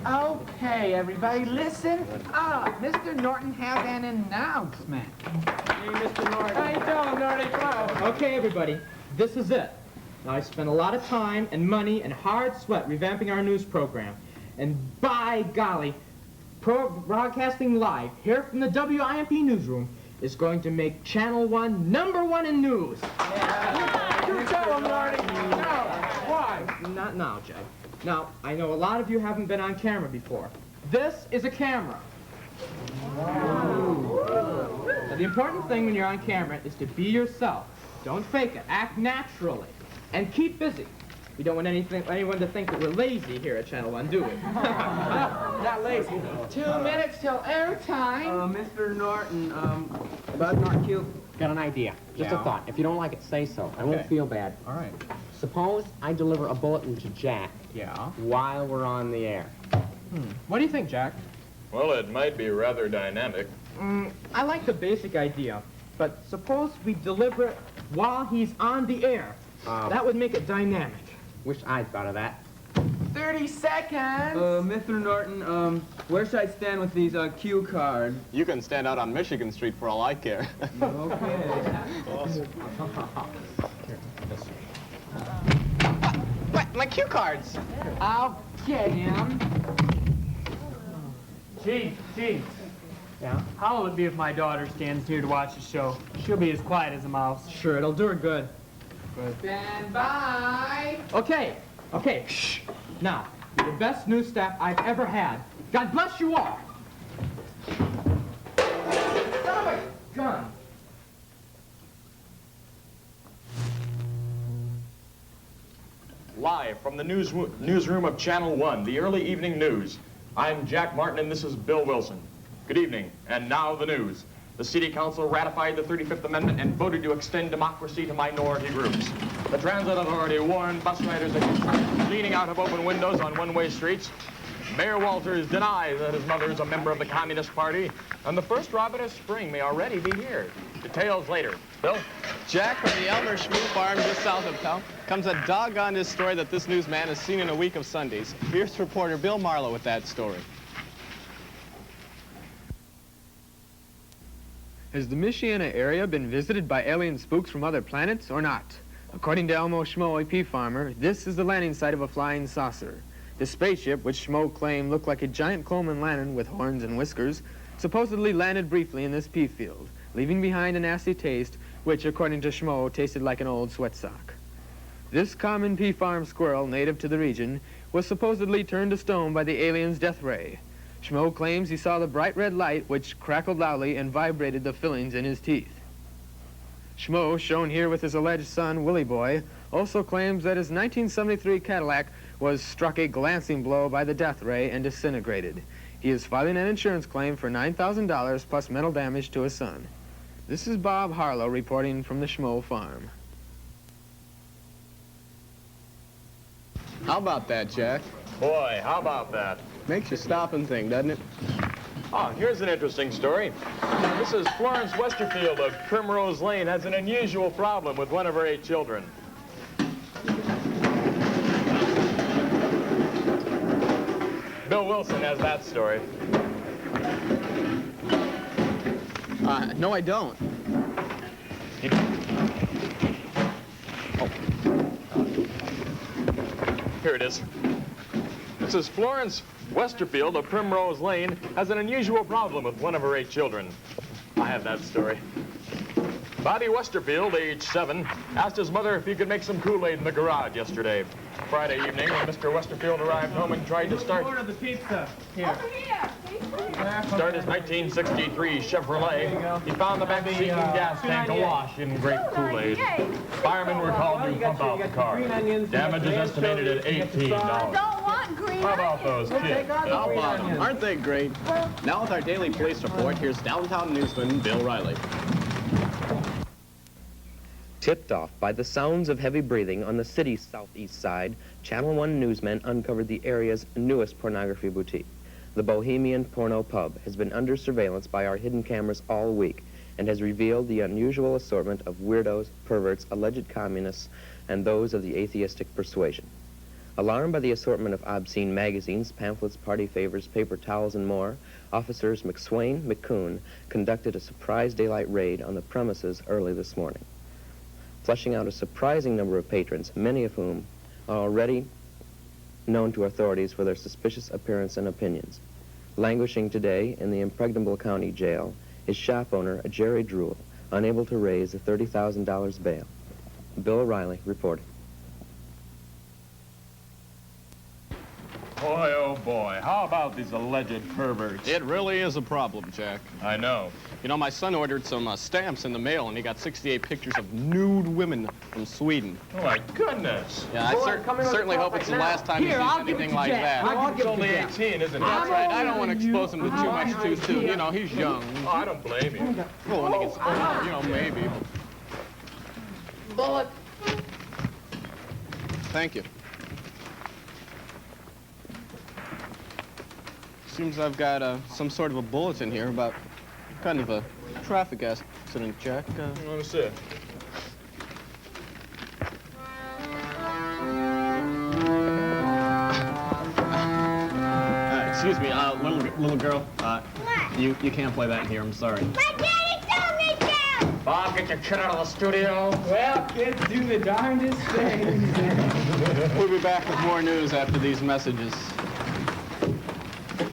Okay, everybody, listen up. Mr. Norton has an announcement. Hey, Mr. Norton. How you doing, Norton? Come on. Okay, everybody, this is it. Now, I spent a lot of time and money and hard sweat revamping our news program. And by golly, broadcasting live here from the WIMP Newsroom is going to make Channel 1 #1 in news. Yeah. You tell him, Norton. No. Why? Not now, Jay. Now, I know a lot of you haven't been on camera before. This is a camera. Now, the important thing when you're on camera is to be yourself. Don't fake it. Act naturally. And keep busy. We don't want anyone to think that we're lazy here at Channel 1, do we? Not lazy. 2 minutes till airtime. Mr. Norton, Bud Norton Q. Got an idea. Just a thought. If you don't like it, say so. I won't feel bad. All right. Suppose I deliver a bulletin to Jack while we're on the air. What do you think, Jack? Well, it might be rather dynamic. I like the basic idea, but suppose we deliver it while he's on the air. That would make it dynamic. Wish I'd thought of that. 30 seconds. Mr. Norton, where should I stand with these cue cards? You can stand out on Michigan Street for all I care. Okay. What? My cue cards! I'll get him. Chief. Yeah? How will it be if my daughter stands here to watch the show? She'll be as quiet as a mouse. Sure, it'll do her good. Stand by. Okay, shh. Now, you're the best news staff I've ever had. God bless you all. Son of a gun. Live from the newsroom of Channel 1, the early evening news. I'm Jack Martin, and this is Bill Wilson. Good evening, and now the news. The City Council ratified the 35th Amendment and voted to extend democracy to minority groups. The Transit Authority warned bus riders against leaning out of open windows on one-way streets. Mayor Walters denies that his mother is a member of the Communist Party. And the first robin of spring may already be here. Details later. Bill? Jack, from the Elmer Schmo Farm just south of town, comes a doggone story that this newsman has seen in a week of Sundays. Here's reporter Bill Marlowe with that story. Has the Michiana area been visited by alien spooks from other planets or not? According to Elmo Schmo, a pea farmer, this is the landing site of a flying saucer. This spaceship, which Schmo claimed looked like a giant Coleman Lannon with horns and whiskers, supposedly landed briefly in this pea field, leaving behind a nasty taste, which, according to Schmo, tasted like an old sweat sock. This common pea farm squirrel, native to the region, was supposedly turned to stone by the alien's death ray. Schmo claims he saw the bright red light which crackled loudly and vibrated the fillings in his teeth. Schmo, shown here with his alleged son, Willie Boy, also claims that his 1973 Cadillac was struck a glancing blow by the death ray and disintegrated. He is filing an insurance claim for $9,000 plus mental damage to his son. This is Bob Harlow reporting from the Schmo Farm. How about that, Jack? Boy, how about that? Makes you stop and think, doesn't it? Oh, here's an interesting story. Mrs. Florence Westerfield of Primrose Lane has an unusual problem with one of her 8 children. Bill Wilson has that story. No, I don't. Here it is. Mrs. Florence Westerfield of Primrose Lane has an unusual problem with one of her 8 children. I have that story. Bobby Westerfield, age 7, asked his mother if he could make some Kool-Aid in the garage yesterday. Friday evening, when Mr. Westerfield arrived home and tried to start Order the pizza. Here. his 1963 Chevrolet, he found the back seat and gas tank awash in grape Kool-Aid. Firemen were called to pump out the car. Damage is estimated at $18. Don't want green How about those kids? How about them? Aren't they great? Now with our daily police report, here's downtown newsman Bill Riley. Tipped off by the sounds of heavy breathing on the city's southeast side, Channel 1 newsmen uncovered the area's newest pornography boutique. The Bohemian Pub has been under surveillance by our hidden cameras all week and has revealed the unusual assortment of weirdos, perverts, alleged communists, and those of the atheistic persuasion. Alarmed by the assortment of obscene magazines, pamphlets, party favors, paper towels, and more, officers McSwain, McCoon conducted a surprise daylight raid on the premises early this morning, flushing out a surprising number of patrons, many of whom are already known to authorities for their suspicious appearance and opinions. Languishing today in the impregnable county jail is shop owner Jerry Drool, unable to raise the $30,000 bail. Bill O'Reilly reporting. Boy, oh boy, how about these alleged perverts? It really is a problem, Jack. I know. You know, my son ordered some stamps in the mail, and he got 68 pictures of nude women from Sweden. Oh, my goodness. Yeah, I certainly hope it's the last time he sees anything like that. He's only 18, isn't he? That's right. I don't want to expose him to too much too soon. You know, he's young. Oh, I don't blame you. Well, when he gets older, you know, maybe. Bullet! Thank you. Seems I've got some sort of a bulletin here about kind of a traffic accident, Jack. Let me see. Excuse me, little girl. What? You can't play that in here. I'm sorry. My daddy told me to! Bob, get your kid out of the studio. Well, kids do the darndest things. We'll be back with more news after these messages.